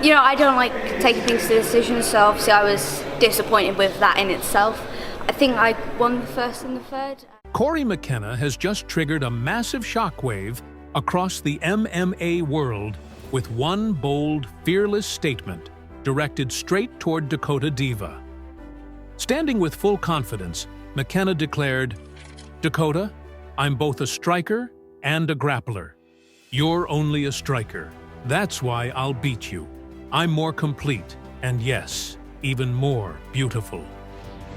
I don't like taking things to decisions, so obviously I was disappointed with that in itself. I think I won the first and the third. Cory McKenna has just triggered a massive shockwave across the MMA world with one bold, fearless statement directed straight toward Dakota Diva. Standing with full confidence, McKenna declared, "Dakota, I'm both a striker and a grappler. You're only a striker. That's why I'll beat you. I'm more complete, and yes, even more beautiful."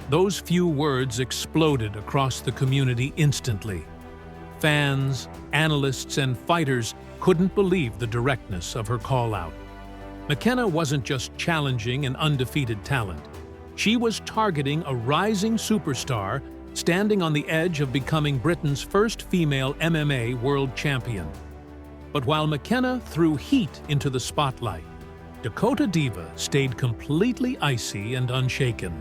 Those few words exploded across the community instantly. Fans, analysts, and fighters couldn't believe the directness of her call-out. McKenna wasn't just challenging an undefeated talent. She was targeting a rising superstar standing on the edge of becoming Britain's first female MMA world champion. But while McKenna threw heat into the spotlight, Dakota Diva stayed completely icy and unshaken.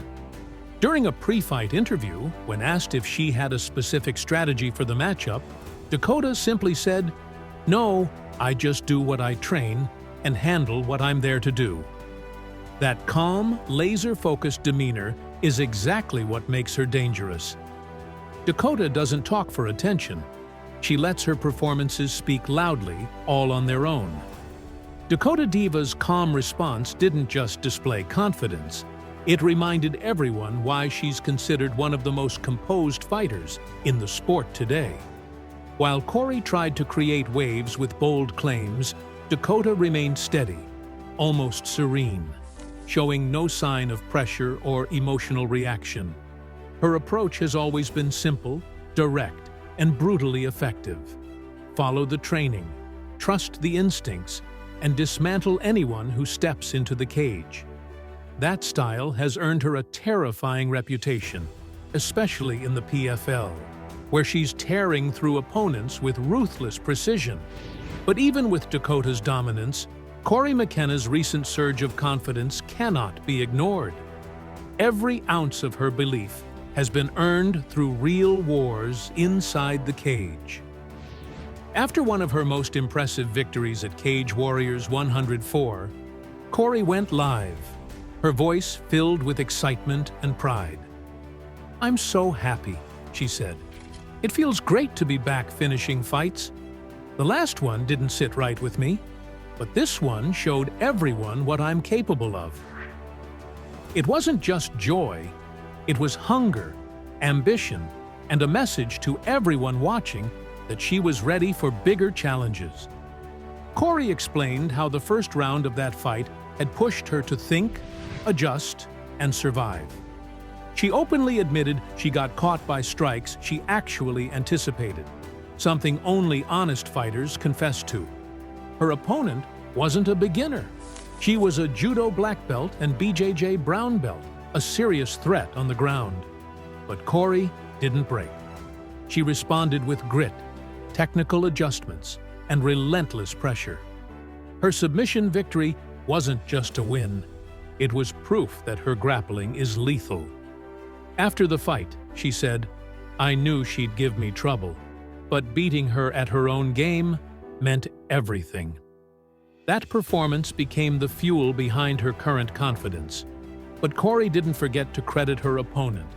During a pre-fight interview, when asked if she had a specific strategy for the matchup, Dakota simply said, "No, I just do what I train and handle what I'm there to do." That calm, laser-focused demeanor is exactly what makes her dangerous. Dakota doesn't talk for attention. She lets her performances speak loudly, all on their own. Dakota Diva's calm response didn't just display confidence. It reminded everyone why she's considered one of the most composed fighters in the sport today. While Cory tried to create waves with bold claims, Dakota remained steady, almost serene, showing no sign of pressure or emotional reaction. Her approach has always been simple, direct, and brutally effective. Follow the training, trust the instincts, and dismantle anyone who steps into the cage. That style has earned her a terrifying reputation, especially in the PFL, where she's tearing through opponents with ruthless precision. But even with Dakota's dominance, Cory McKenna's recent surge of confidence cannot be ignored. Every ounce of her belief has been earned through real wars inside the cage. After one of her most impressive victories at Cage Warriors 104, Cory went live, her voice filled with excitement and pride. "I'm so happy," she said. "It feels great to be back finishing fights. The last one didn't sit right with me, but this one showed everyone what I'm capable of." It wasn't just joy, it was hunger, ambition, and a message to everyone watching that she was ready for bigger challenges. Cory explained how the first round of that fight had pushed her to think, adjust, and survive. She openly admitted she got caught by strikes she actually anticipated, something only honest fighters confess to. Her opponent wasn't a beginner. She was a judo black belt and BJJ brown belt, a serious threat on the ground. But Cory didn't break. She responded with grit, technical adjustments, and relentless pressure. Her submission victory wasn't just a win. It was proof that her grappling is lethal. After the fight, she said, "I knew she'd give me trouble, but beating her at her own game meant everything." That performance became the fuel behind her current confidence. But Cory didn't forget to credit her opponent,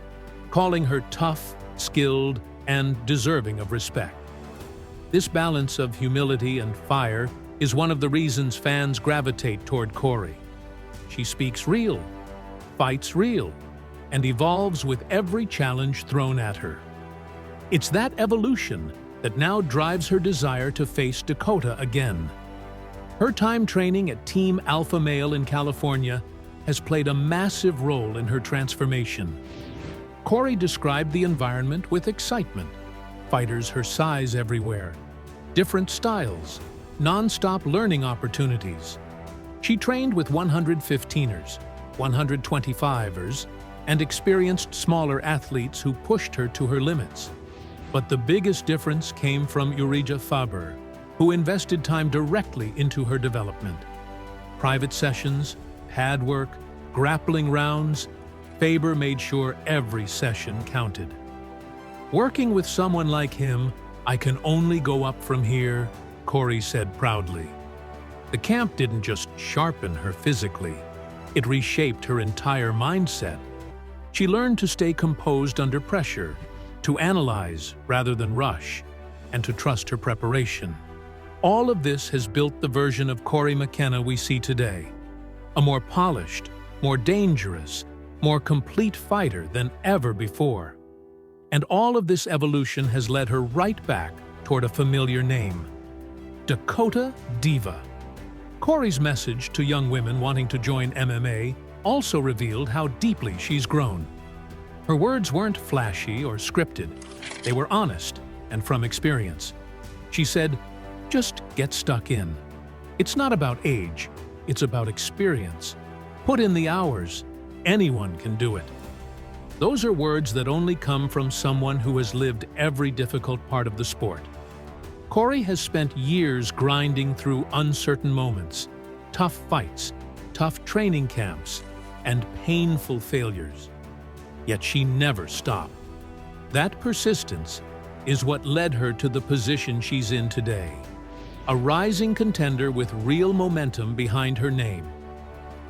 calling her tough, skilled, and deserving of respect. This balance of humility and fire is one of the reasons fans gravitate toward Cory. She speaks real, fights real, and evolves with every challenge thrown at her. It's that evolution that now drives her desire to face Dakota again. Her time training at Team Alpha Male in California has played a massive role in her transformation. Cory described the environment with excitement. Fighters her size everywhere, different styles, non-stop learning opportunities. She trained with 115ers, 125ers, and experienced smaller athletes who pushed her to her limits. But the biggest difference came from Urija Faber, who invested time directly into her development. Private sessions, pad work, grappling rounds, Faber made sure every session counted. "Working with someone like him, I can only go up from here," Cory said proudly. The camp didn't just sharpen her physically, it reshaped her entire mindset. She learned to stay composed under pressure, to analyze rather than rush, and to trust her preparation. All of this has built the version of Cory McKenna we see today, a more polished, more dangerous, more complete fighter than ever before. And all of this evolution has led her right back toward a familiar name: Dakota Diva. Cory's message to young women wanting to join MMA also revealed how deeply she's grown. Her words weren't flashy or scripted. They were honest and from experience. She said, "Just get stuck in. It's not about age, it's about experience. Put in the hours. Anyone can do it." Those are words that only come from someone who has lived every difficult part of the sport. Cory has spent years grinding through uncertain moments, tough fights, tough training camps, and painful failures. Yet she never stopped. That persistence is what led her to the position she's in today, a rising contender with real momentum behind her name.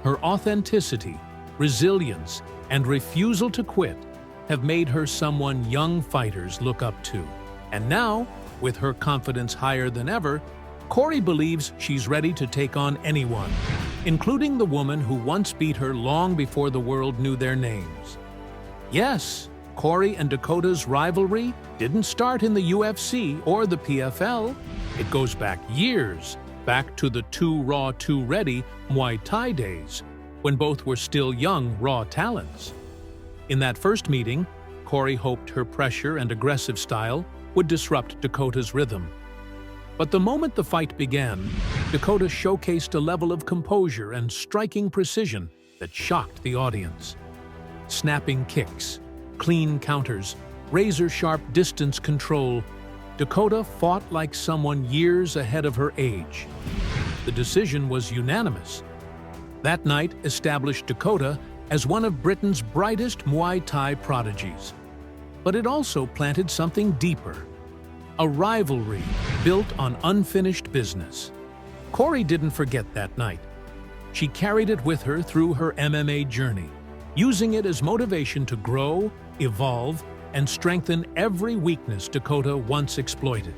Her authenticity, resilience, and refusal to quit have made her someone young fighters look up to. And now, with her confidence higher than ever, Cory believes she's ready to take on anyone, including the woman who once beat her long before the world knew their names. Yes, Cory and Dakota's rivalry didn't start in the UFC or the PFL. It goes back years, back to the Too Raw, Too Ready Muay Thai days, when both were still young, raw talents. In that first meeting, Cory hoped her pressure and aggressive style would disrupt Dakota's rhythm. But the moment the fight began, Dakota showcased a level of composure and striking precision that shocked the audience. Snapping kicks, clean counters, razor-sharp distance control, Dakota fought like someone years ahead of her age. The decision was unanimous. That night established Dakota as one of Britain's brightest Muay Thai prodigies. But it also planted something deeper, a rivalry built on unfinished business. Cory didn't forget that night. She carried it with her through her MMA journey, using it as motivation to grow, evolve, and strengthen every weakness Dakota once exploited.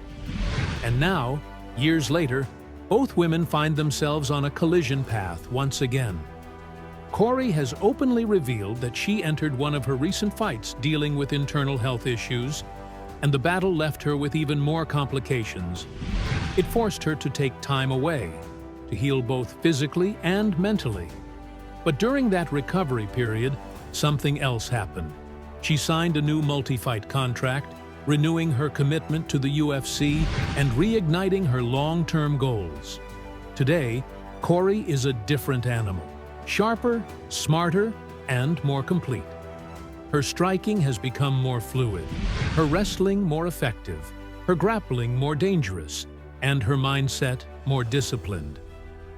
And now, years later, both women find themselves on a collision path once again. Cory has openly revealed that she entered one of her recent fights dealing with internal health issues, and the battle left her with even more complications. It forced her to take time away, to heal both physically and mentally. But during that recovery period, something else happened. She signed a new multi-fight contract, renewing her commitment to the UFC and reigniting her long-term goals. Today, Cory is a different animal, sharper, smarter, and more complete. Her striking has become more fluid, her wrestling more effective, her grappling more dangerous, and her mindset more disciplined.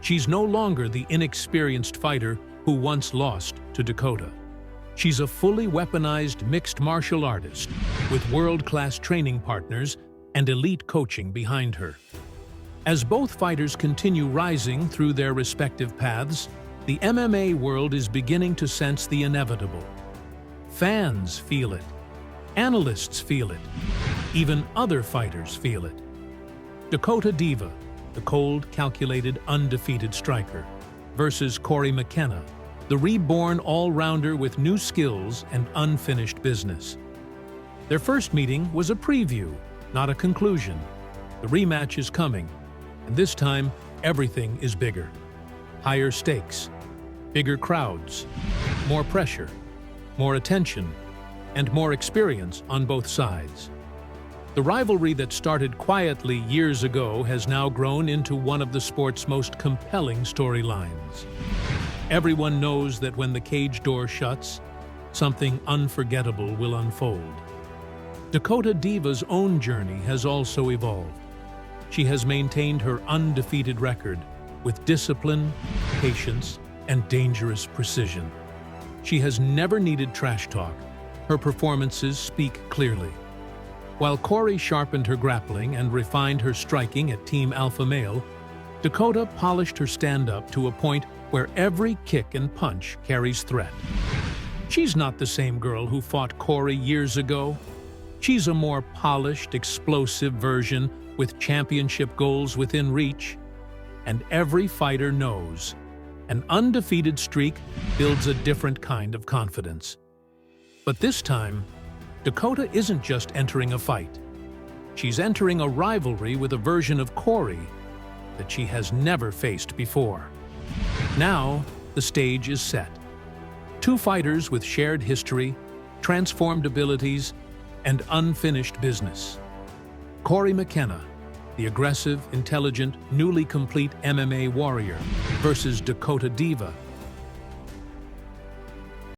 She's no longer the inexperienced fighter who once lost to Dakota. She's a fully weaponized mixed martial artist with world-class training partners and elite coaching behind her. As both fighters continue rising through their respective paths, the MMA world is beginning to sense the inevitable. Fans feel it. Analysts feel it. Even other fighters feel it. Dakota Diva, the cold, calculated, undefeated striker, versus Cory McKenna, the reborn all-rounder with new skills and unfinished business. Their first meeting was a preview, not a conclusion. The rematch is coming, and this time, everything is bigger. Higher stakes, bigger crowds, more pressure, more attention, and more experience on both sides. The rivalry that started quietly years ago has now grown into one of the sport's most compelling storylines. Everyone knows that when the cage door shuts, something unforgettable will unfold. Dakota Diva's own journey has also evolved. She has maintained her undefeated record with discipline, patience, and dangerous precision. She has never needed trash talk. Her performances speak clearly. While Cory sharpened her grappling and refined her striking at Team Alpha Male, Dakota polished her stand-up to a point where every kick and punch carries threat. She's not the same girl who fought Cory years ago. She's a more polished, explosive version with championship goals within reach. And every fighter knows an undefeated streak builds a different kind of confidence. But this time, Dakota isn't just entering a fight. She's entering a rivalry with a version of Cory that she has never faced before. Now, the stage is set. Two fighters with shared history, transformed abilities, and unfinished business. Cory McKenna, the aggressive, intelligent, newly complete MMA warrior, versus Dakota Diva,